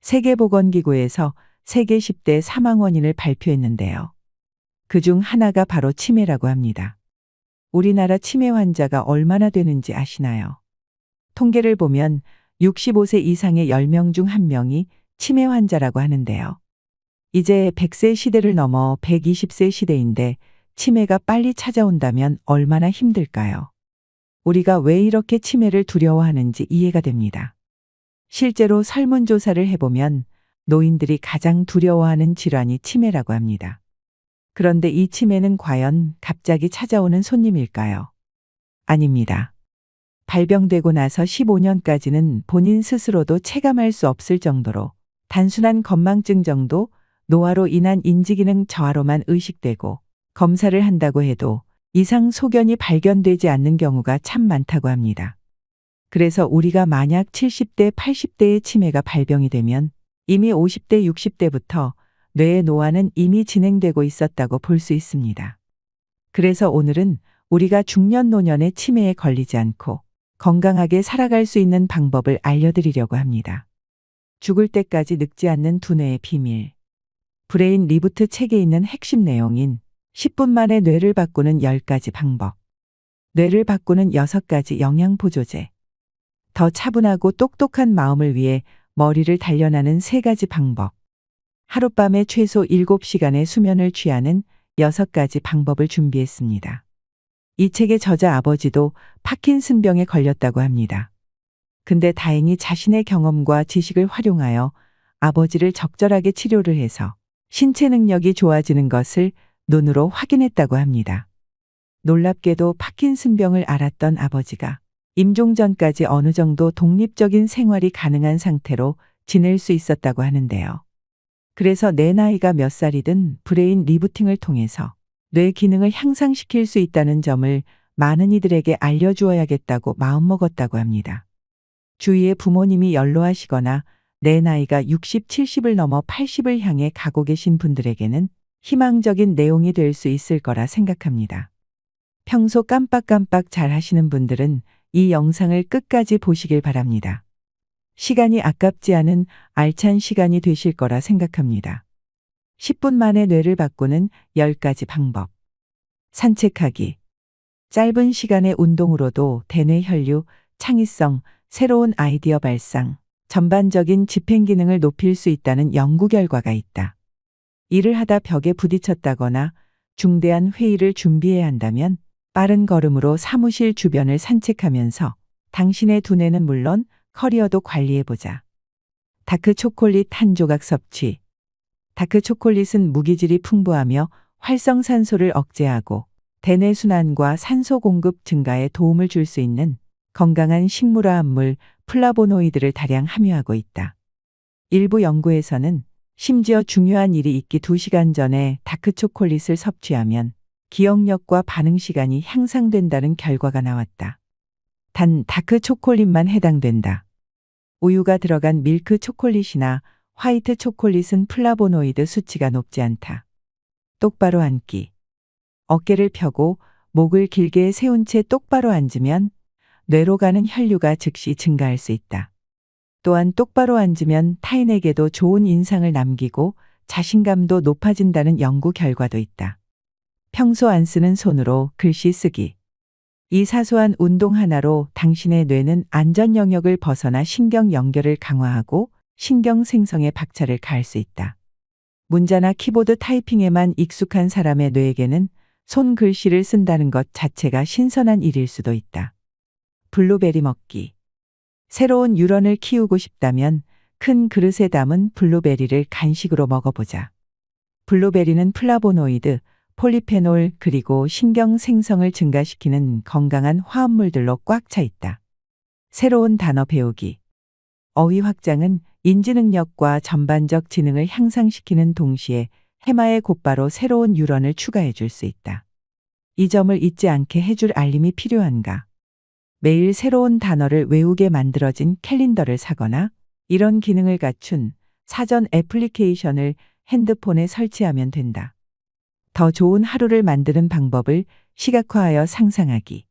세계보건기구에서 세계 10대 사망 원인을 발표했는데요. 그중 하나가 바로 치매라고 합니다. 우리나라 치매 환자가 얼마나 되는지 아시나요? 통계를 보면 65세 이상의 10명 중 1명이 치매 환자라고 하는데요. 이제 100세 시대를 넘어 120세 시대인데 치매가 빨리 찾아온다면 얼마나 힘들까요? 우리가 왜 이렇게 치매를 두려워하는지 이해가 됩니다. 실제로 설문조사를 해보면 노인들이 가장 두려워하는 질환이 치매라고 합니다. 그런데 이 치매는 과연 갑자기 찾아오는 손님일까요? 아닙니다. 발병되고 나서 15년까지는 본인 스스로도 체감할 수 없을 정도로 단순한 건망증 정도, 노화로 인한 인지기능 저하로만 의식되고 검사를 한다고 해도 이상 소견이 발견되지 않는 경우가 참 많다고 합니다. 그래서 우리가 만약 70대, 80대의 치매가 발병이 되면 이미 50대, 60대부터 뇌의 노화는 이미 진행되고 있었다고 볼 수 있습니다. 그래서 오늘은 우리가 중년 노년의 치매에 걸리지 않고 건강하게 살아갈 수 있는 방법을 알려드리려고 합니다. 죽을 때까지 늙지 않는 두뇌의 비밀. 브레인 리부트 책에 있는 핵심 내용인 10분 만에 뇌를 바꾸는 10가지 방법. 뇌를 바꾸는 6가지 영양보조제. 더 차분하고 똑똑한 마음을 위해 머리를 단련하는 3가지 방법. 하룻밤에 최소 7시간의 수면을 취하는 6가지 방법을 준비했습니다. 이 책의 저자 아버지도 파킨슨병에 걸렸다고 합니다. 근데 다행히 자신의 경험과 지식을 활용하여 아버지를 적절하게 치료를 해서 신체 능력이 좋아지는 것을 눈으로 확인했다고 합니다. 놀랍게도 파킨슨병을 앓았던 아버지가 임종 전까지 어느 정도 독립적인 생활이 가능한 상태로 지낼 수 있었다고 하는데요. 그래서 내 나이가 몇 살이든 브레인 리부팅을 통해서 뇌 기능을 향상시킬 수 있다는 점을 많은 이들에게 알려주어야겠다고 마음먹었다고 합니다. 주위에 부모님이 연로하시거나 내 나이가 60, 70을 넘어 80을 향해 가고 계신 분들에게는 희망적인 내용이 될 수 있을 거라 생각합니다. 평소 깜빡깜빡 잘 하시는 분들은 이 영상을 끝까지 보시길 바랍니다. 시간이 아깝지 않은 알찬 시간이 되실 거라 생각합니다. 10분 만에 뇌를 바꾸는 10가지 방법. 산책하기. 짧은 시간의 운동으로도 대뇌 혈류, 창의성, 새로운 아이디어 발상, 전반적인 집행 기능을 높일 수 있다는 연구 결과가 있다. 일을 하다 벽에 부딪혔다거나 중대한 회의를 준비해야 한다면 빠른 걸음으로 사무실 주변을 산책하면서 당신의 두뇌는 물론 커리어도 관리해보자. 다크 초콜릿 한 조각 섭취. 다크 초콜릿은 무기질이 풍부하며 활성산소를 억제하고 대뇌 순환과 산소 공급 증가에 도움을 줄 수 있는 건강한 식물화합물 플라보노이드를 다량 함유하고 있다. 일부 연구에서는 심지어 중요한 일이 있기 2시간 전에 다크 초콜릿을 섭취하면 기억력과 반응 시간이 향상된다는 결과가 나왔다. 단 다크 초콜릿만 해당된다. 우유가 들어간 밀크 초콜릿이나 화이트 초콜릿은 플라보노이드 수치가 높지 않다. 똑바로 앉기. 어깨를 펴고 목을 길게 세운 채 똑바로 앉으면 뇌로 가는 혈류가 즉시 증가할 수 있다. 또한 똑바로 앉으면 타인에게도 좋은 인상을 남기고 자신감도 높아진다는 연구 결과도 있다. 평소 안 쓰는 손으로 글씨 쓰기. 이 사소한 운동 하나로 당신의 뇌는 안전 영역을 벗어나 신경 연결을 강화하고 신경 생성에 박차를 가할 수 있다. 문자나 키보드 타이핑에만 익숙한 사람의 뇌에게는 손 글씨를 쓴다는 것 자체가 신선한 일일 수도 있다. 블루베리 먹기. 새로운 유런을 키우고 싶다면 큰 그릇에 담은 블루베리를 간식으로 먹어보자. 블루베리는 플라보노이드, 폴리페놀 그리고 신경 생성을 증가시키는 건강한 화합물들로 꽉 차 있다. 새로운 단어 배우기. 어휘 확장은 인지 능력과 전반적 지능을 향상시키는 동시에 해마에 곧바로 새로운 유런을 추가해 줄 수 있다. 이 점을 잊지 않게 해줄 알림이 필요한가? 매일 새로운 단어를 외우게 만들어진 캘린더를 사거나 이런 기능을 갖춘 사전 애플리케이션을 핸드폰에 설치하면 된다. 더 좋은 하루를 만드는 방법을 시각화하여 상상하기.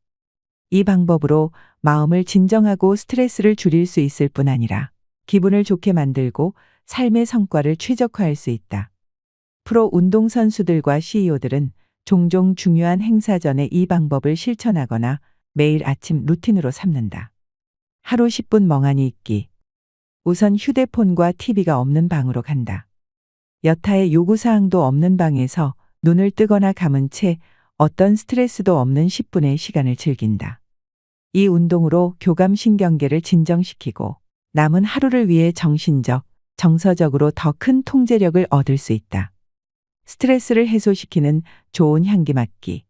이 방법으로 마음을 진정하고 스트레스를 줄일 수 있을 뿐 아니라 기분을 좋게 만들고 삶의 성과를 최적화할 수 있다. 프로 운동선수들과 CEO들은 종종 중요한 행사 전에 이 방법을 실천하거나 매일 아침 루틴으로 삼는다. 하루 10분 멍하니 있기. 우선 휴대폰과 TV가 없는 방으로 간다. 여타의 요구사항도 없는 방에서 눈을 뜨거나 감은 채 어떤 스트레스도 없는 10분의 시간을 즐긴다. 이 운동으로 교감신경계를 진정시키고 남은 하루를 위해 정신적, 정서적으로 더 큰 통제력을 얻을 수 있다. 스트레스를 해소시키는 좋은 향기 맡기.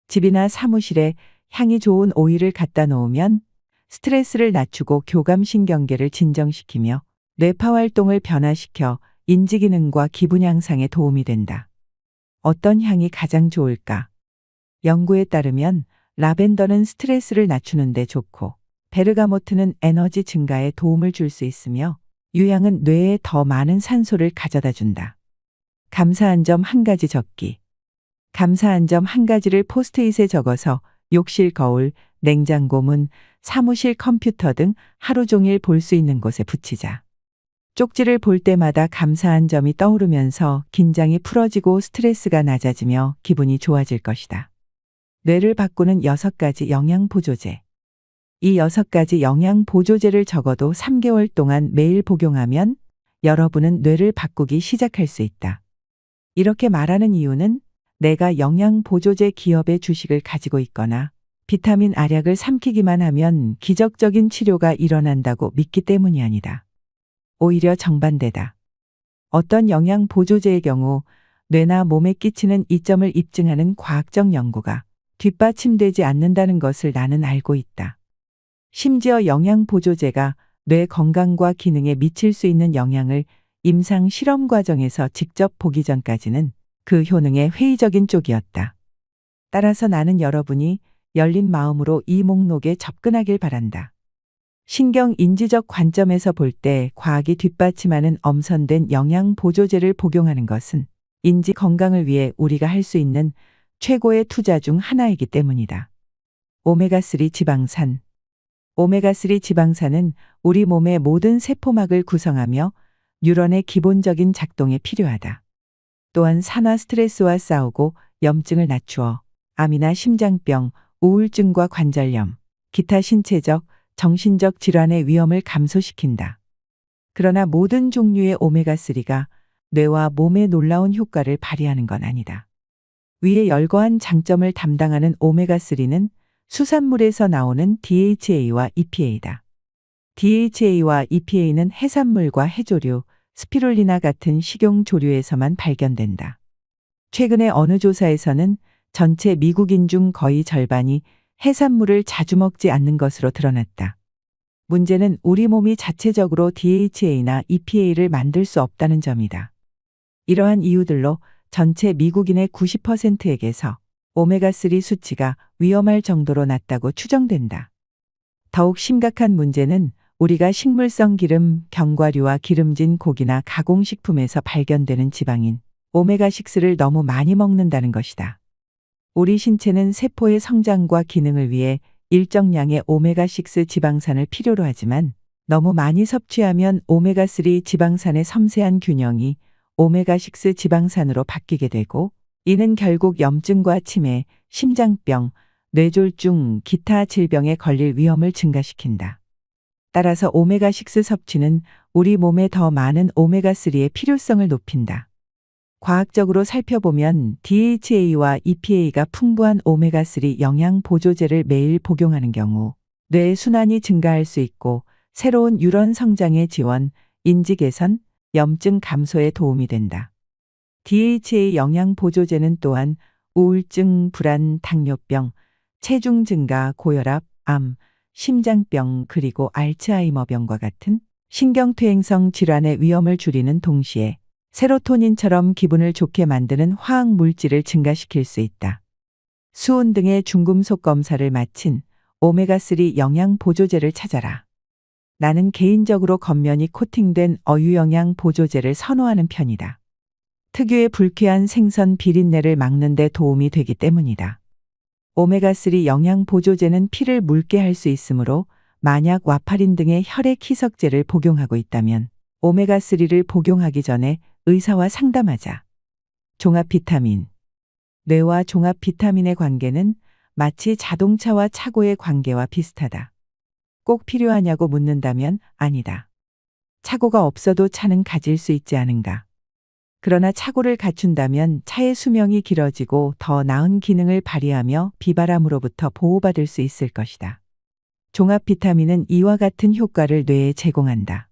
집이나 사무실에 향이 좋은 오일을 갖다 놓으면 스트레스를 낮추고 교감신경계를 진정시키며 뇌파 활동을 변화시켜 인지기능과 기분 향상에 도움이 된다. 어떤 향이 가장 좋을까? 연구에 따르면 라벤더는 스트레스를 낮추는 데 좋고 베르가모트는 에너지 증가에 도움을 줄 수 있으며 유향은 뇌에 더 많은 산소를 가져다 준다. 감사한 점 한 가지 적기. 감사한 점 한 가지를 포스트잇에 적어서 욕실 거울, 냉장고 문, 사무실 컴퓨터 등 하루 종일 볼 수 있는 곳에 붙이자. 쪽지를 볼 때마다 감사한 점이 떠오르면서 긴장이 풀어지고 스트레스가 낮아지며 기분이 좋아질 것이다. 뇌를 바꾸는 6가지 영양보조제. 이 6가지 영양보조제를 적어도 3개월 동안 매일 복용하면 여러분은 뇌를 바꾸기 시작할 수 있다. 이렇게 말하는 이유는 내가 영양보조제 기업의 주식을 가지고 있거나 비타민 알약을 삼키기만 하면 기적적인 치료가 일어난다고 믿기 때문이 아니다. 오히려 정반대다. 어떤 영양보조제의 경우 뇌나 몸에 끼치는 이점을 입증하는 과학적 연구가 뒷받침되지 않는다는 것을 나는 알고 있다. 심지어 영양보조제가 뇌 건강과 기능에 미칠 수 있는 영향을 임상 실험 과정에서 직접 보기 전까지는 그 효능에 회의적인 쪽이었다. 따라서 나는 여러분이 열린 마음으로 이 목록에 접근하길 바란다. 신경인지적 관점에서 볼 때 과학이 뒷받침하는 엄선된 영양보조제를 복용하는 것은 인지 건강을 위해 우리가 할 수 있는 최고의 투자 중 하나이기 때문이다. 오메가3 지방산. 오메가3 지방산은 우리 몸의 모든 세포막을 구성하며 뉴런의 기본적인 작동에 필요하다. 또한 산화 스트레스와 싸우고 염증을 낮추어 암이나 심장병, 우울증과 관절염, 기타 신체적, 정신적 질환의 위험을 감소시킨다. 그러나 모든 종류의 오메가3가 뇌와 몸에 놀라운 효과를 발휘하는 건 아니다. 위의 열거한 장점을 담당하는 오메가3는 수산물에서 나오는 DHA와 EPA다. DHA와 EPA는 해산물과 해조류, 스피룰리나 같은 식용조류에서만 발견된다. 최근에 어느 조사에서는 전체 미국인 중 거의 절반이 해산물을 자주 먹지 않는 것으로 드러났다. 문제는 우리 몸이 자체적으로 DHA나 EPA를 만들 수 없다는 점이다. 이러한 이유들로 전체 미국인의 90%에게서 오메가3 수치가 위험할 정도로 낮다고 추정된다. 더욱 심각한 문제는 우리가 식물성 기름, 견과류와 기름진 고기나 가공식품에서 발견되는 지방인 오메가6를 너무 많이 먹는다는 것이다. 우리 신체는 세포의 성장과 기능을 위해 일정량의 오메가6 지방산을 필요로 하지만 너무 많이 섭취하면 오메가3 지방산의 섬세한 균형이 오메가6 지방산으로 바뀌게 되고 이는 결국 염증과 치매, 심장병, 뇌졸중, 기타 질병에 걸릴 위험을 증가시킨다. 따라서 오메가6 섭취는 우리 몸에 더 많은 오메가3의 필요성을 높인다. 과학적으로 살펴보면 DHA와 EPA가 풍부한 오메가3 영양 보조제를 매일 복용하는 경우 뇌의 순환이 증가할 수 있고 새로운 뉴런 성장의 지원, 인지 개선, 염증 감소에 도움이 된다. DHA 영양 보조제는 또한 우울증, 불안, 당뇨병, 체중 증가, 고혈압, 암, 심장병 그리고 알츠하이머병과 같은 신경퇴행성 질환의 위험을 줄이는 동시에 세로토닌처럼 기분을 좋게 만드는 화학 물질을 증가시킬 수 있다. 수은 등의 중금속 검사를 마친 오메가3 영양 보조제를 찾아라. 나는 개인적으로 겉면이 코팅된 어유 영양 보조제를 선호하는 편이다. 특유의 불쾌한 생선 비린내를 막는 데 도움이 되기 때문이다. 오메가3 영양 보조제는 피를 묽게 할 수 있으므로 만약 와파린 등의 혈액 희석제를 복용하고 있다면 오메가3를 복용하기 전에 의사와 상담하자. 종합 비타민. 뇌와 종합 비타민의 관계는 마치 자동차와 차고의 관계와 비슷하다. 꼭 필요하냐고 묻는다면 아니다. 차고가 없어도 차는 가질 수 있지 않은가. 그러나 차고를 갖춘다면 차의 수명이 길어지고 더 나은 기능을 발휘하며 비바람으로부터 보호받을 수 있을 것이다. 종합 비타민은 이와 같은 효과를 뇌에 제공한다.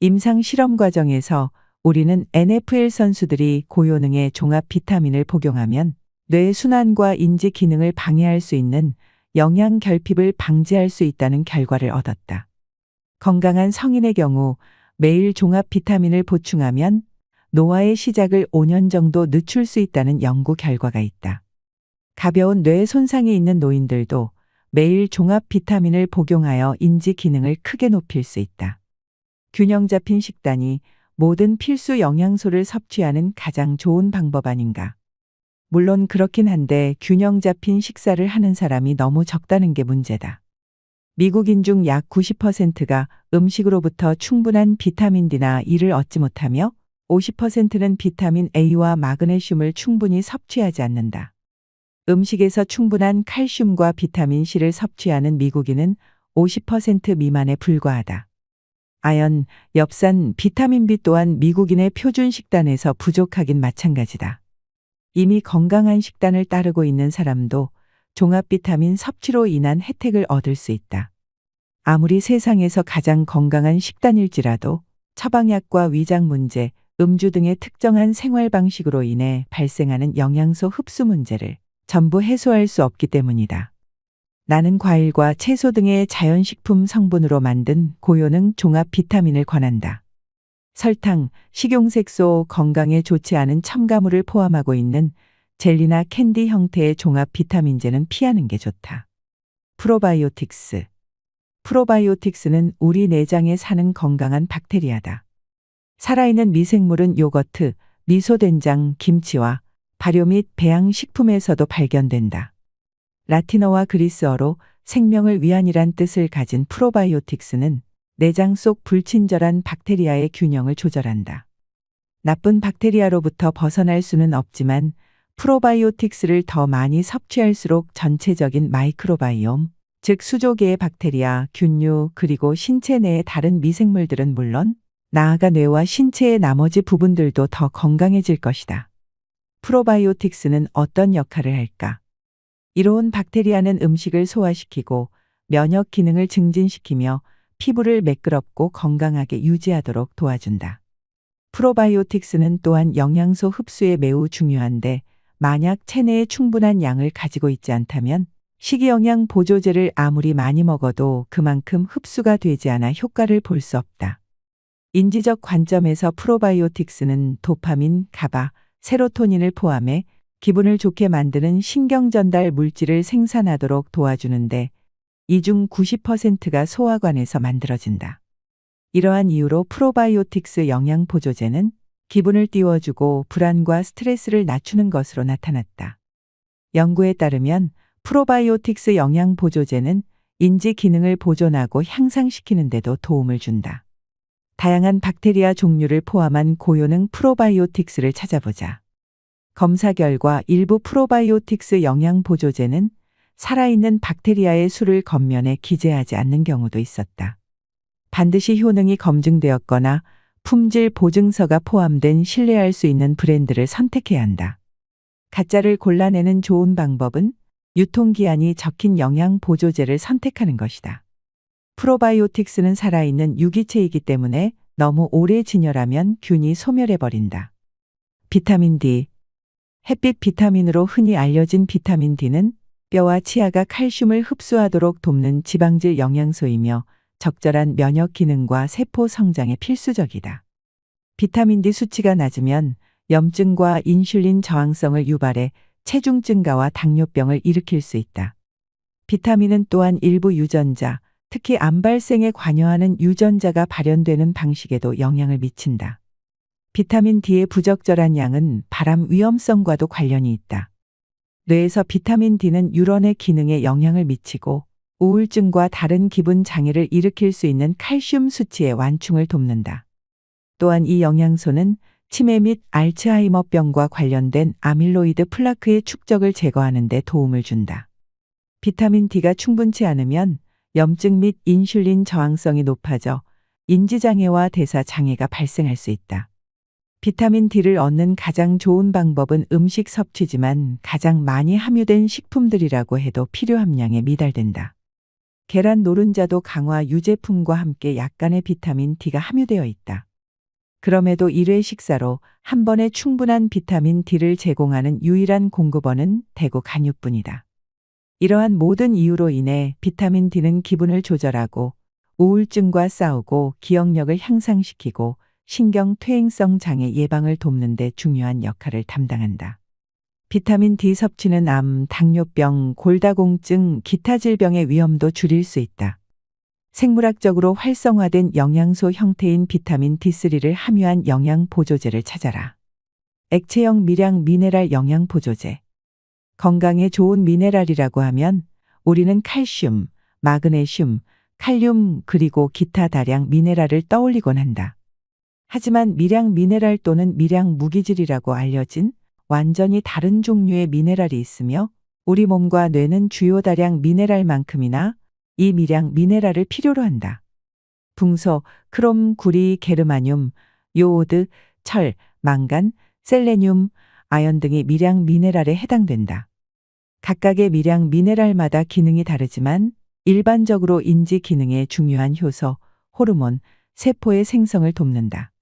임상 실험 과정에서 우리는 NFL 선수들이 고효능의 종합 비타민을 복용하면 뇌 순환과 인지 기능을 방해할 수 있는 영양 결핍을 방지할 수 있다는 결과를 얻었다. 건강한 성인의 경우 매일 종합 비타민을 보충하면 노화의 시작을 5년 정도 늦출 수 있다는 연구 결과가 있다. 가벼운 뇌 손상이 있는 노인들도 매일 종합 비타민을 복용하여 인지 기능을 크게 높일 수 있다. 균형 잡힌 식단이 모든 필수 영양소를 섭취하는 가장 좋은 방법 아닌가. 물론 그렇긴 한데 균형 잡힌 식사를 하는 사람이 너무 적다는 게 문제다. 미국인 중 약 90%가 음식으로부터 충분한 비타민 D나 E를 얻지 못하며 50%는 비타민 A와 마그네슘을 충분히 섭취하지 않는다. 음식에서 충분한 칼슘과 비타민 C를 섭취하는 미국인은 50% 미만에 불과하다. 아연, 엽산, 비타민 B 또한 미국인의 표준 식단에서 부족하긴 마찬가지다. 이미 건강한 식단을 따르고 있는 사람도 종합 비타민 섭취로 인한 혜택을 얻을 수 있다. 아무리 세상에서 가장 건강한 식단일지라도 처방약과 위장 문제, 음주 등의 특정한 생활 방식으로 인해 발생하는 영양소 흡수 문제를 전부 해소할 수 없기 때문이다. 나는 과일과 채소 등의 자연식품 성분으로 만든 고효능 종합 비타민을 권한다. 설탕, 식용색소, 건강에 좋지 않은 첨가물을 포함하고 있는 젤리나 캔디 형태의 종합 비타민제는 피하는 게 좋다. 프로바이오틱스. 프로바이오틱스는 우리 내장에 사는 건강한 박테리아다. 살아있는 미생물은 요거트, 미소된장, 김치와 발효 및 배양 식품에서도 발견된다. 라틴어와 그리스어로 생명을 위한이란 뜻을 가진 프로바이오틱스는 내장 속 불친절한 박테리아의 균형을 조절한다. 나쁜 박테리아로부터 벗어날 수는 없지만 프로바이오틱스를 더 많이 섭취할수록 전체적인 마이크로바이옴, 즉 수조계의 박테리아, 균류 그리고 신체 내의 다른 미생물들은 물론 나아가 뇌와 신체의 나머지 부분들도 더 건강해질 것이다. 프로바이오틱스는 어떤 역할을 할까? 이로운 박테리아는 음식을 소화시키고 면역 기능을 증진시키며 피부를 매끄럽고 건강하게 유지하도록 도와준다. 프로바이오틱스는 또한 영양소 흡수에 매우 중요한데 만약 체내에 충분한 양을 가지고 있지 않다면 식이영양 보조제를 아무리 많이 먹어도 그만큼 흡수가 되지 않아 효과를 볼 수 없다. 인지적 관점에서 프로바이오틱스는 도파민, 가바, 세로토닌을 포함해 기분을 좋게 만드는 신경 전달 물질을 생산하도록 도와주는데 이 중 90%가 소화관에서 만들어진다. 이러한 이유로 프로바이오틱스 영양 보조제는 기분을 띄워주고 불안과 스트레스를 낮추는 것으로 나타났다. 연구에 따르면 프로바이오틱스 영양 보조제는 인지 기능을 보존하고 향상시키는 데도 도움을 준다. 다양한 박테리아 종류를 포함한 고효능 프로바이오틱스를 찾아보자. 검사 결과 일부 프로바이오틱스 영양 보조제는 살아있는 박테리아의 수를 겉면에 기재하지 않는 경우도 있었다. 반드시 효능이 검증되었거나 품질 보증서가 포함된 신뢰할 수 있는 브랜드를 선택해야 한다. 가짜를 골라내는 좋은 방법은 유통기한이 적힌 영양 보조제를 선택하는 것이다. 프로바이오틱스는 살아있는 유기체이기 때문에 너무 오래 진열하면 균이 소멸해버린다. 비타민 D. 햇빛 비타민으로 흔히 알려진 비타민 D는 뼈와 치아가 칼슘을 흡수하도록 돕는 지방질 영양소이며 적절한 면역 기능과 세포 성장에 필수적이다. 비타민 D 수치가 낮으면 염증과 인슐린 저항성을 유발해 체중 증가와 당뇨병을 일으킬 수 있다. 비타민은 또한 일부 유전자, 특히 암 발생에 관여하는 유전자가 발현되는 방식에도 영향을 미친다. 비타민 D의 부적절한 양은 발암 위험성과도 관련이 있다. 뇌에서 비타민 D는 뉴런의 기능에 영향을 미치고 우울증과 다른 기분 장애를 일으킬 수 있는 칼슘 수치의 완충을 돕는다. 또한 이 영양소는 치매 및 알츠하이머병과 관련된 아밀로이드 플라크의 축적을 제거하는 데 도움을 준다. 비타민 D가 충분치 않으면 염증 및 인슐린 저항성이 높아져 인지장애와 대사장애가 발생할 수 있다. 비타민 D를 얻는 가장 좋은 방법은 음식 섭취지만 가장 많이 함유된 식품들이라고 해도 필요 함량에 미달된다. 계란 노른자도 강화 유제품과 함께 약간의 비타민 D가 함유되어 있다. 그럼에도 1회 식사로 한 번에 충분한 비타민 D를 제공하는 유일한 공급원은 대구 간육뿐이다. 이러한 모든 이유로 인해 비타민 D는 기분을 조절하고 우울증과 싸우고 기억력을 향상시키고 신경 퇴행성 장애 예방을 돕는 데 중요한 역할을 담당한다. 비타민 D 섭취는 암, 당뇨병, 골다공증, 기타 질병의 위험도 줄일 수 있다. 생물학적으로 활성화된 영양소 형태인 비타민 D3를 함유한 영양 보조제를 찾아라. 액체형 미량 미네랄 영양 보조제. 건강에 좋은 미네랄이라고 하면 우리는 칼슘, 마그네슘, 칼륨 그리고 기타 다량 미네랄을 떠올리곤 한다. 하지만 미량 미네랄 또는 미량 무기질이라고 알려진 완전히 다른 종류의 미네랄이 있으며 우리 몸과 뇌는 주요 다량 미네랄만큼이나 이 미량 미네랄을 필요로 한다. 붕소, 크롬, 구리, 게르마늄, 요오드, 철, 망간, 셀레늄, 아연 등이 미량 미네랄에 해당된다. 각각의 미량 미네랄마다 기능이 다르지만 일반적으로 인지 기능에 중요한 효소, 호르몬, 세포의 생성을 돕는다.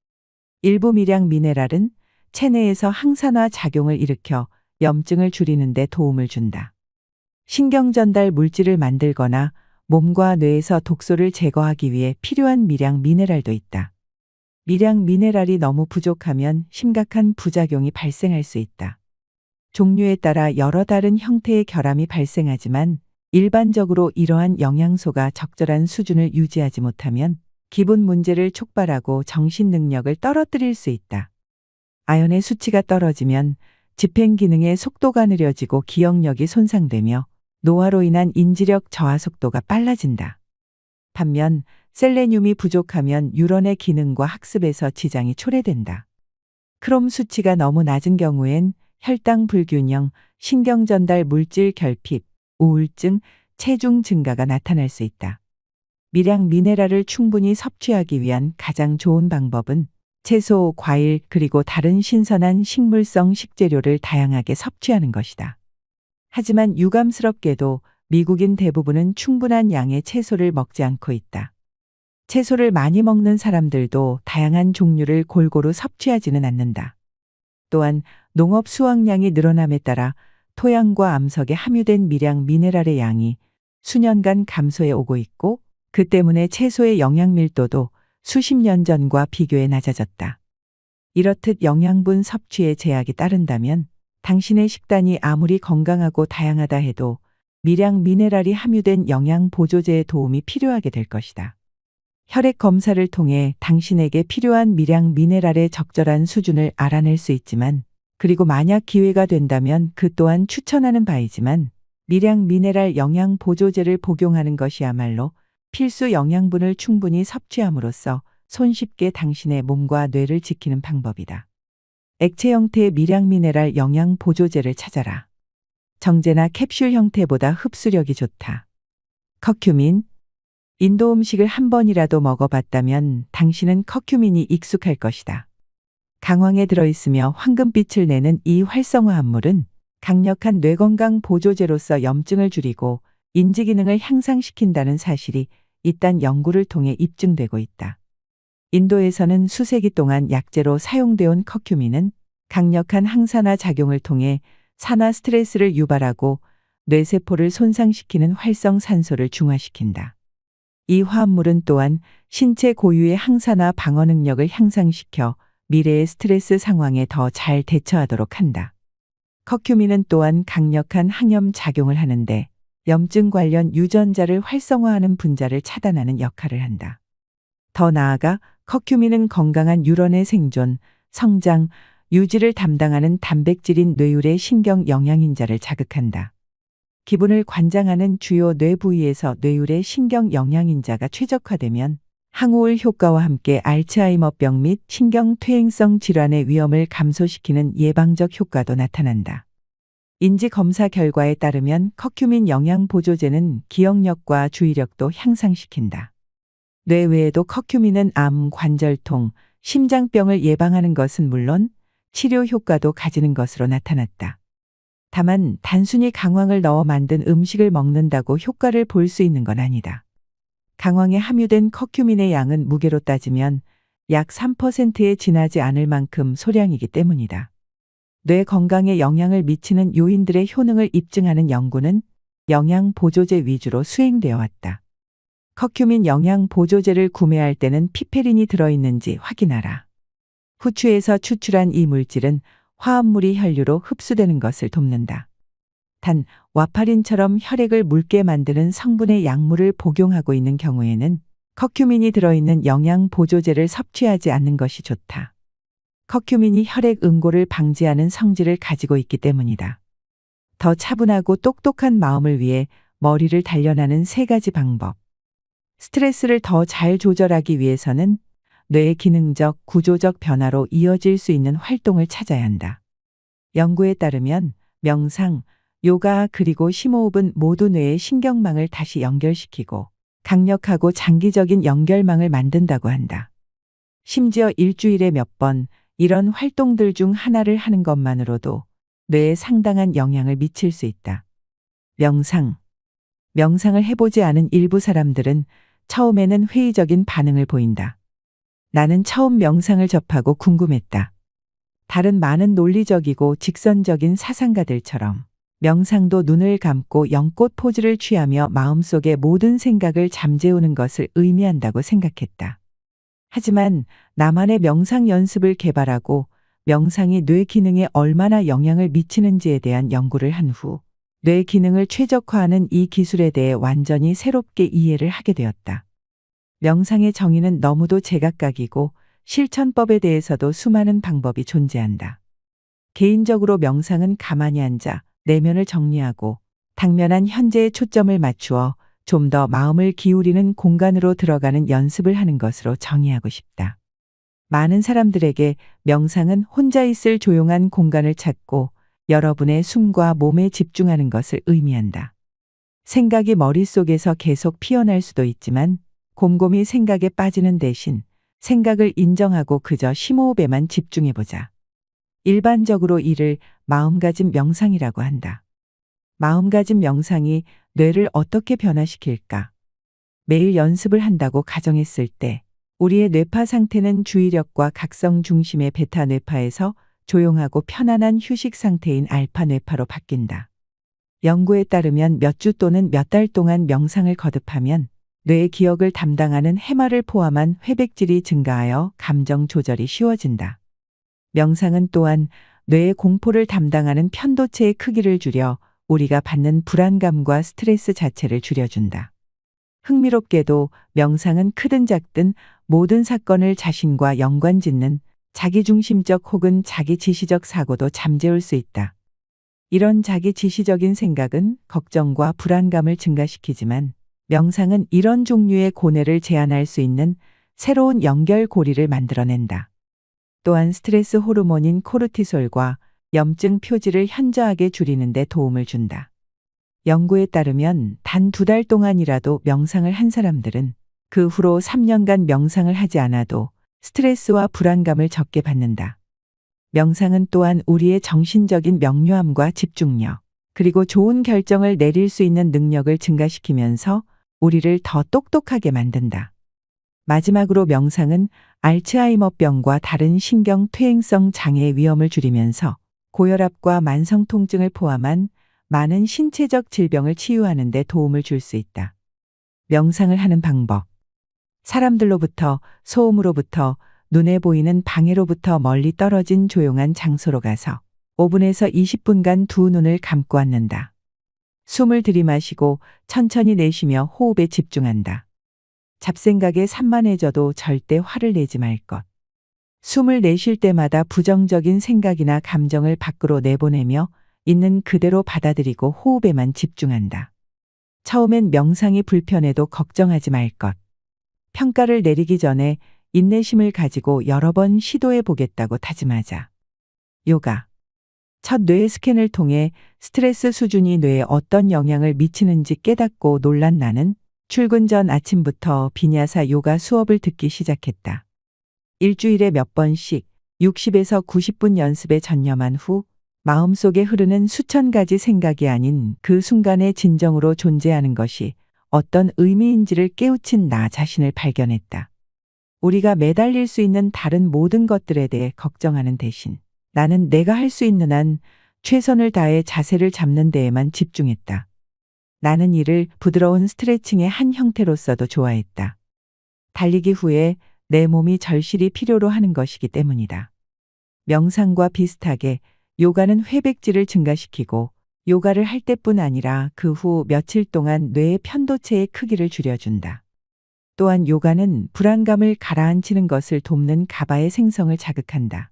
일부 미량 미네랄은 체내에서 항산화 작용을 일으켜 염증을 줄이는 데 도움을 준다. 신경전달 물질을 만들거나 몸과 뇌에서 독소를 제거하기 위해 필요한 미량 미네랄도 있다. 미량 미네랄이 너무 부족하면 심각한 부작용이 발생할 수 있다. 종류에 따라 여러 다른 형태의 결함이 발생하지만 일반적으로 이러한 영양소가 적절한 수준을 유지하지 못하면 기분 문제를 촉발하고 정신 능력을 떨어뜨릴 수 있다. 아연의 수치가 떨어지면 집행 기능의 속도가 느려지고 기억력이 손상되며 노화로 인한 인지력 저하 속도가 빨라진다. 반면 셀레늄이 부족하면 뉴런의 기능과 학습에서 지장이 초래된다. 크롬 수치가 너무 낮은 경우엔 혈당 불균형, 신경전달 물질 결핍, 우울증, 체중 증가가 나타날 수 있다. 미량 미네랄을 충분히 섭취하기 위한 가장 좋은 방법은 채소, 과일, 그리고 다른 신선한 식물성 식재료를 다양하게 섭취하는 것이다. 하지만 유감스럽게도 미국인 대부분은 충분한 양의 채소를 먹지 않고 있다. 채소를 많이 먹는 사람들도 다양한 종류를 골고루 섭취하지는 않는다. 또한 농업 수확량이 늘어남에 따라 토양과 암석에 함유된 미량 미네랄의 양이 수년간 감소해 오고 있고 그 때문에 채소의 영양 밀도도 수십 년 전과 비교해 낮아졌다. 이렇듯 영양분 섭취에 제약이 따른다면 당신의 식단이 아무리 건강하고 다양하다 해도 미량 미네랄이 함유된 영양 보조제의 도움이 필요하게 될 것이다. 혈액 검사를 통해 당신에게 필요한 미량 미네랄의 적절한 수준을 알아낼 수 있지만 그리고 만약 기회가 된다면 그 또한 추천하는 바이지만 미량 미네랄 영양 보조제를 복용하는 것이야말로 필수 영양분을 충분히 섭취함으로써 손쉽게 당신의 몸과 뇌를 지키는 방법이다. 액체 형태의 미량 미네랄 영양 보조제를 찾아라. 정제나 캡슐 형태보다 흡수력이 좋다. 커큐민. 인도 음식을 한 번이라도 먹어봤다면 당신은 커큐민이 익숙할 것이다. 강황에 들어있으며 황금빛을 내는 이 활성화 합물은 강력한 뇌건강 보조제로서 염증을 줄이고 인지 기능을 향상시킨다는 사실이 이딴 연구를 통해 입증되고 있다. 인도에서는 수세기 동안 약재로 사용되어 온 커큐민은 강력한 항산화 작용을 통해 산화 스트레스를 유발하고 뇌세포를 손상시키는 활성산소를 중화시킨다. 이 화합물은 또한 신체 고유의 항산화 방어 능력을 향상시켜 미래의 스트레스 상황에 더 잘 대처하도록 한다. 커큐민은 또한 강력한 항염 작용을 하는데 염증 관련 유전자를 활성화하는 분자를 차단하는 역할을 한다. 더 나아가 커큐민은 건강한 뉴런의 생존, 성장, 유지를 담당하는 단백질인 뇌율의 신경 영양인자를 자극한다. 기분을 관장하는 주요 뇌 부위에서 뇌율의 신경 영양인자가 최적화되면 항우울 효과와 함께 알츠하이머병 및 신경퇴행성 질환의 위험을 감소시키는 예방적 효과도 나타난다. 인지 검사 결과에 따르면 커큐민 영양 보조제는 기억력과 주의력도 향상시킨다. 뇌 외에도 커큐민은 암, 관절통, 심장병을 예방하는 것은 물론 치료 효과도 가지는 것으로 나타났다. 다만 단순히 강황을 넣어 만든 음식을 먹는다고 효과를 볼 수 있는 건 아니다. 강황에 함유된 커큐민의 양은 무게로 따지면 약 3%에 지나지 않을 만큼 소량이기 때문이다. 뇌 건강에 영향을 미치는 요인들의 효능을 입증하는 연구는 영양 보조제 위주로 수행되어 왔다. 커큐민 영양 보조제를 구매할 때는 피페린이 들어있는지 확인하라. 후추에서 추출한 이 물질은 화합물이 혈류로 흡수되는 것을 돕는다. 단, 와파린처럼 혈액을 묽게 만드는 성분의 약물을 복용하고 있는 경우에는 커큐민이 들어있는 영양 보조제를 섭취하지 않는 것이 좋다. 커큐민이 혈액 응고를 방지하는 성질을 가지고 있기 때문이다. 더 차분하고 똑똑한 마음을 위해 머리를 단련하는 3가지 방법. 스트레스를 더 잘 조절하기 위해서는 뇌의 기능적, 구조적 변화로 이어질 수 있는 활동을 찾아야 한다. 연구에 따르면 명상, 요가 그리고 심호흡은 모두 뇌의 신경망을 다시 연결시키고 강력하고 장기적인 연결망을 만든다고 한다. 심지어 일주일에 몇 번 이런 활동들 중 하나를 하는 것만으로도 뇌에 상당한 영향을 미칠 수 있다. 명상. 명상을 해보지 않은 일부 사람들은 처음에는 회의적인 반응을 보인다. 나는 처음 명상을 접하고 궁금했다. 다른 많은 논리적이고 직선적인 사상가들처럼 명상도 눈을 감고 연꽃 포즈를 취하며 마음속의 모든 생각을 잠재우는 것을 의미한다고 생각했다. 하지만 나만의 명상 연습을 개발하고 명상이 뇌 기능에 얼마나 영향을 미치는지에 대한 연구를 한 후 뇌 기능을 최적화하는 이 기술에 대해 완전히 새롭게 이해를 하게 되었다. 명상의 정의는 너무도 제각각이고 실천법에 대해서도 수많은 방법이 존재한다. 개인적으로 명상은 가만히 앉아 내면을 정리하고 당면한 현재에 초점을 맞추어 좀 더 마음을 기울이는 공간으로 들어가는 연습을 하는 것으로 정의하고 싶다. 많은 사람들에게 명상은 혼자 있을 조용한 공간을 찾고 여러분의 숨과 몸에 집중하는 것을 의미한다. 생각이 머릿속에서 계속 피어날 수도 있지만 곰곰이 생각에 빠지는 대신 생각을 인정하고 그저 심호흡에만 집중해보자. 일반적으로 이를 마음가짐 명상이라고 한다. 마음가짐 명상이 뇌를 어떻게 변화시킬까? 매일 연습을 한다고 가정했을 때 우리의 뇌파 상태는 주의력과 각성 중심의 베타 뇌파에서 조용하고 편안한 휴식 상태인 알파 뇌파로 바뀐다. 연구에 따르면 몇 주 또는 몇 달 동안 명상을 거듭하면 뇌의 기억을 담당하는 해마를 포함한 회백질이 증가하여 감정 조절이 쉬워진다. 명상은 또한 뇌의 공포를 담당하는 편도체의 크기를 줄여 우리가 받는 불안감과 스트레스 자체를 줄여준다. 흥미롭게도 명상은 크든 작든 모든 사건을 자신과 연관짓는 자기중심적 혹은 자기지시적 사고도 잠재울 수 있다. 이런 자기지시적인 생각은 걱정과 불안감을 증가시키지만 명상은 이런 종류의 고뇌를 제한할 수 있는 새로운 연결고리를 만들어낸다. 또한 스트레스 호르몬인 코르티솔과 염증 표지를 현저하게 줄이는 데 도움을 준다. 연구에 따르면 단 2달 동안이라도 명상을 한 사람들은 그 후로 3년간 명상을 하지 않아도 스트레스와 불안감을 적게 받는다. 명상은 또한 우리의 정신적인 명료함과 집중력, 그리고 좋은 결정을 내릴 수 있는 능력을 증가시키면서 우리를 더 똑똑하게 만든다. 마지막으로 명상은 알츠하이머병과 다른 신경퇴행성 장애의 위험을 줄이면서 고혈압과 만성 통증을 포함한 많은 신체적 질병을 치유하는 데 도움을 줄 수 있다. 명상을 하는 방법. 사람들로부터, 소음으로부터, 눈에 보이는 방해로부터 멀리 떨어진 조용한 장소로 가서 5분에서 20분간 두 눈을 감고 앉는다. 숨을 들이마시고 천천히 내쉬며 호흡에 집중한다. 잡생각에 산만해져도 절대 화를 내지 말 것. 숨을 내쉴 때마다 부정적인 생각이나 감정을 밖으로 내보내며 있는 그대로 받아들이고 호흡에만 집중한다. 처음엔 명상이 불편해도 걱정하지 말 것. 평가를 내리기 전에 인내심을 가지고 여러 번 시도해 보겠다고 다짐하자. 요가. 첫 뇌 스캔을 통해 스트레스 수준이 뇌에 어떤 영향을 미치는지 깨닫고 놀란 나는 출근 전 아침부터 비냐사 요가 수업을 듣기 시작했다. 일주일에 몇 번씩 60에서 90분 연습에 전념한 후 마음속에 흐르는 수천 가지 생각이 아닌 그 순간의 진정으로 존재하는 것이 어떤 의미인지를 깨우친 나 자신을 발견했다. 우리가 매달릴 수 있는 다른 모든 것들에 대해 걱정하는 대신 나는 내가 할 수 있는 한 최선을 다해 자세를 잡는 데에만 집중했다. 나는 이를 부드러운 스트레칭의 한 형태로서도 좋아했다. 달리기 후에 내 몸이 절실히 필요로 하는 것이기 때문이다. 명상과 비슷하게 요가는 회백질을 증가시키고 요가를 할 때뿐 아니라 그 후 며칠 동안 뇌의 편도체의 크기를 줄여준다. 또한 요가는 불안감을 가라앉히는 것을 돕는 가바의 생성을 자극한다.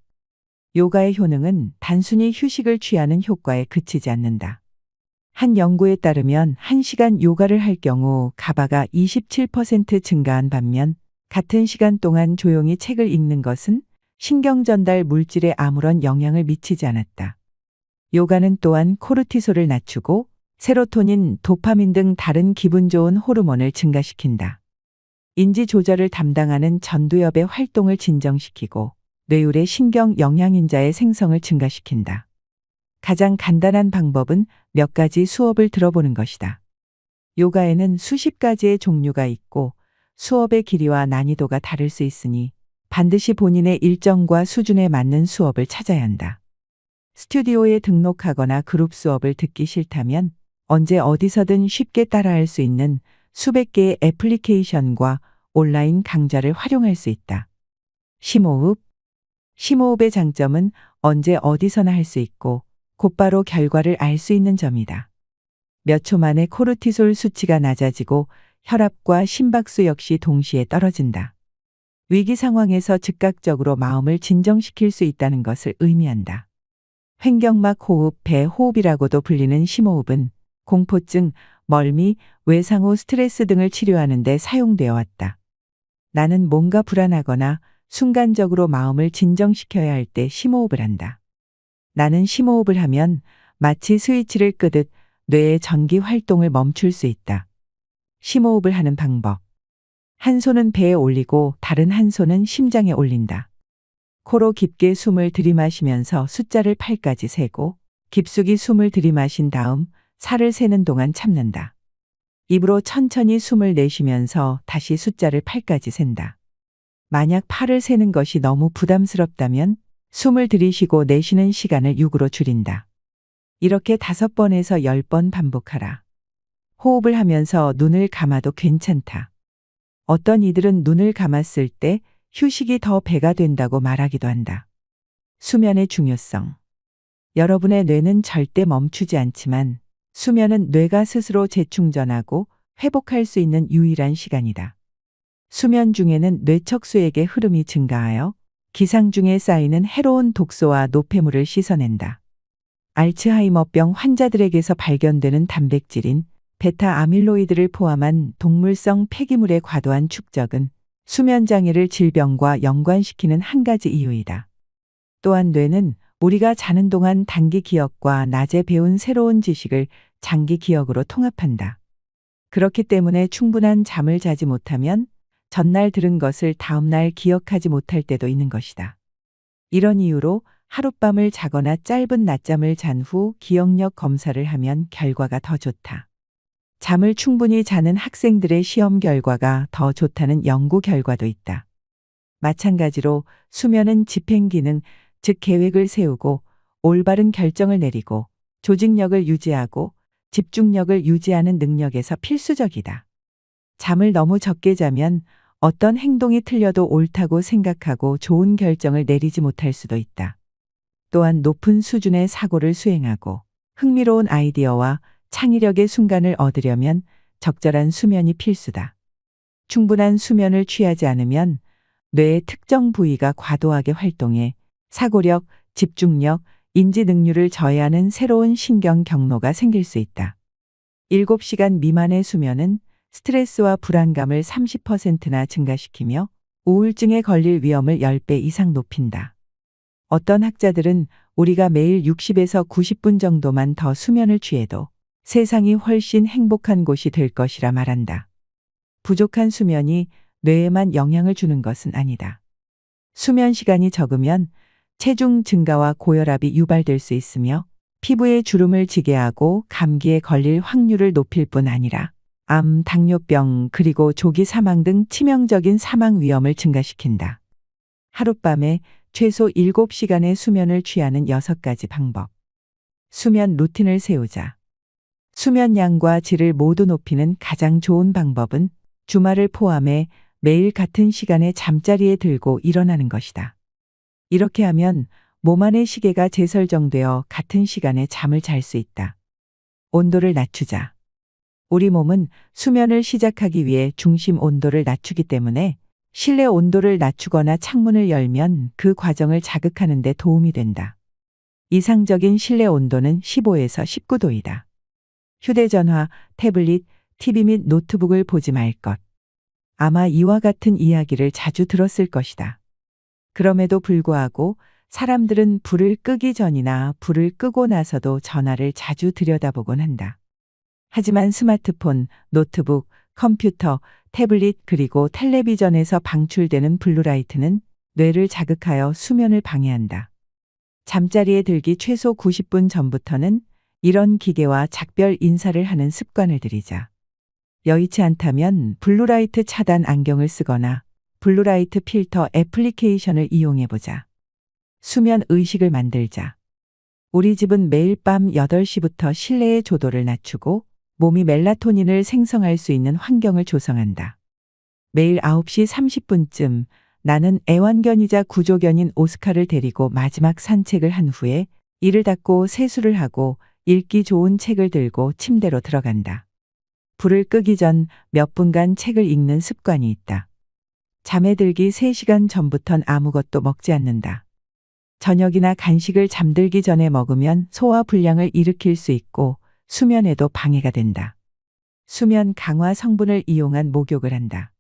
요가의 효능은 단순히 휴식을 취하는 효과에 그치지 않는다. 한 연구에 따르면 1시간 요가를 할 경우 가바가 27% 증가한 반면 같은 시간 동안 조용히 책을 읽는 것은 신경 전달 물질에 아무런 영향을 미치지 않았다. 요가는 또한 코르티솔을 낮추고 세로토닌, 도파민 등 다른 기분 좋은 호르몬을 증가시킨다. 인지 조절을 담당하는 전두엽의 활동을 진정시키고 뇌울의 신경 영양인자의 생성을 증가시킨다. 가장 간단한 방법은 몇 가지 수업을 들어보는 것이다. 요가에는 수십 가지의 종류가 있고 수업의 길이와 난이도가 다를 수 있으니 반드시 본인의 일정과 수준에 맞는 수업을 찾아야 한다. 스튜디오에 등록하거나 그룹 수업을 듣기 싫다면 언제 어디서든 쉽게 따라할 수 있는 수백 개의 애플리케이션과 온라인 강좌를 활용할 수 있다. 심호흡. 심호흡의 장점은 언제 어디서나 할 수 있고 곧바로 결과를 알 수 있는 점이다. 몇 초 만에 코르티솔 수치가 낮아지고 혈압과 심박수 역시 동시에 떨어진다. 위기 상황에서 즉각적으로 마음을 진정시킬 수 있다는 것을 의미한다. 횡격막 호흡, 배호흡이라고도 불리는 심호흡은 공포증, 멀미, 외상 후 스트레스 등을 치료하는 데 사용되어 왔다. 나는 뭔가 불안하거나 순간적으로 마음을 진정시켜야 할 때 심호흡을 한다. 나는 심호흡을 하면 마치 스위치를 끄듯 뇌의 전기 활동을 멈출 수 있다. 심호흡을 하는 방법. 한 손은 배에 올리고 다른 한 손은 심장에 올린다. 코로 깊게 숨을 들이마시면서 숫자를 8까지 세고 깊숙이 숨을 들이마신 다음 살을 세는 동안 참는다. 입으로 천천히 숨을 내쉬면서 다시 숫자를 8까지 센다. 만약 8을 세는 것이 너무 부담스럽다면 숨을 들이쉬고 내쉬는 시간을 6으로 줄인다. 이렇게 5번에서 10번 반복하라. 호흡을 하면서 눈을 감아도 괜찮다. 어떤 이들은 눈을 감았을 때 휴식이 더 배가 된다고 말하기도 한다. 수면의 중요성. 여러분의 뇌는 절대 멈추지 않지만 수면은 뇌가 스스로 재충전하고 회복할 수 있는 유일한 시간이다. 수면 중에는 뇌척수액의 흐름이 증가하여 기상 중에 쌓이는 해로운 독소와 노폐물을 씻어낸다. 알츠하이머병 환자들에게서 발견되는 단백질인 베타 아밀로이드를 포함한 동물성 폐기물의 과도한 축적은 수면 장애를 질병과 연관시키는 한 가지 이유이다. 또한 뇌는 우리가 자는 동안 단기 기억과 낮에 배운 새로운 지식을 장기 기억으로 통합한다. 그렇기 때문에 충분한 잠을 자지 못하면 전날 들은 것을 다음날 기억하지 못할 때도 있는 것이다. 이런 이유로 하룻밤을 자거나 짧은 낮잠을 잔 후 기억력 검사를 하면 결과가 더 좋다. 잠을 충분히 자는 학생들의 시험 결과가 더 좋다는 연구 결과도 있다. 마찬가지로 수면은 집행 기능, 즉 계획을 세우고 올바른 결정을 내리고 조직력을 유지하고 집중력을 유지하는 능력에서 필수적이다. 잠을 너무 적게 자면 어떤 행동이 틀려도 옳다고 생각하고 좋은 결정을 내리지 못할 수도 있다. 또한 높은 수준의 사고를 수행하고 흥미로운 아이디어와 창의력의 순간을 얻으려면 적절한 수면이 필수다. 충분한 수면을 취하지 않으면 뇌의 특정 부위가 과도하게 활동해 사고력, 집중력, 인지 능률을 저해하는 새로운 신경 경로가 생길 수 있다. 7시간 미만의 수면은 스트레스와 불안감을 30%나 증가시키며 우울증에 걸릴 위험을 10배 이상 높인다. 어떤 학자들은 우리가 매일 60에서 90분 정도만 더 수면을 취해도 세상이 훨씬 행복한 곳이 될 것이라 말한다. 부족한 수면이 뇌에만 영향을 주는 것은 아니다. 수면 시간이 적으면 체중 증가와 고혈압이 유발될 수 있으며 피부에 주름을 지게 하고 감기에 걸릴 확률을 높일 뿐 아니라 암, 당뇨병, 그리고 조기 사망 등 치명적인 사망 위험을 증가시킨다. 하룻밤에 최소 7시간의 수면을 취하는 6가지 방법. 수면 루틴을 세우자. 수면 양과 질을 모두 높이는 가장 좋은 방법은 주말을 포함해 매일 같은 시간에 잠자리에 들고 일어나는 것이다. 이렇게 하면 몸 안의 시계가 재설정되어 같은 시간에 잠을 잘 수 있다. 온도를 낮추자. 우리 몸은 수면을 시작하기 위해 중심 온도를 낮추기 때문에 실내 온도를 낮추거나 창문을 열면 그 과정을 자극하는 데 도움이 된다. 이상적인 실내 온도는 15에서 19도이다. 휴대전화, 태블릿, TV 및 노트북을 보지 말 것. 아마 이와 같은 이야기를 자주 들었을 것이다. 그럼에도 불구하고 사람들은 불을 끄기 전이나 불을 끄고 나서도 전화를 자주 들여다보곤 한다. 하지만 스마트폰, 노트북, 컴퓨터, 태블릿 그리고 텔레비전에서 방출되는 블루라이트는 뇌를 자극하여 수면을 방해한다. 잠자리에 들기 최소 90분 전부터는 이런 기계와 작별 인사를 하는 습관을 들이자. 여의치 않다면 블루라이트 차단 안경을 쓰거나 블루라이트 필터 애플리케이션을 이용해보자. 수면 의식을 만들자. 우리 집은 매일 밤 8시부터 실내의 조도를 낮추고 몸이 멜라토닌을 생성할 수 있는 환경을 조성한다. 매일 9시 30분쯤 나는 애완견이자 구조견인 오스카를 데리고 마지막 산책을 한 후에 이를 닫고 세수를 하고 읽기 좋은 책을 들고 침대로 들어간다. 불을 끄기 전 몇 분간 책을 읽는 습관이 있다. 잠에 들기 3시간 전부턴 아무것도 먹지 않는다. 저녁이나 간식을 잠들기 전에 먹으면 소화 불량을 일으킬 수 있고 수면에도 방해가 된다. 수면 강화 성분을 이용한 목욕을 한다.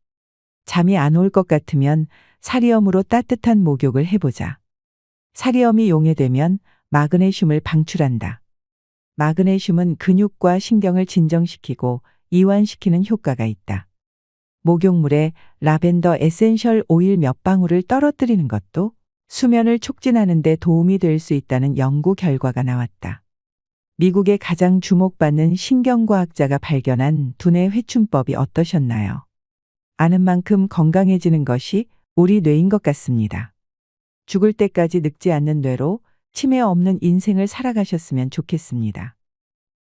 잠이 안 올 것 같으면 사리엄으로 따뜻한 목욕을 해보자. 사리엄이 용해되면 마그네슘을 방출한다. 마그네슘은 근육과 신경을 진정시키고 이완시키는 효과가 있다. 목욕물에 라벤더 에센셜 오일 몇 방울을 떨어뜨리는 것도 수면을 촉진하는 데 도움이 될 수 있다는 연구 결과가 나왔다. 미국의 가장 주목받는 신경과학자가 발견한 두뇌 회춘법이 어떠셨나요? 아는 만큼 건강해지는 것이 우리 뇌인 것 같습니다. 죽을 때까지 늙지 않는 뇌로 치매 없는 인생을 살아가셨으면 좋겠습니다.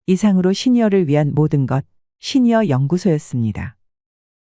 이상으로 시니어를 위한 모든 것, 시니어 연구소였습니다.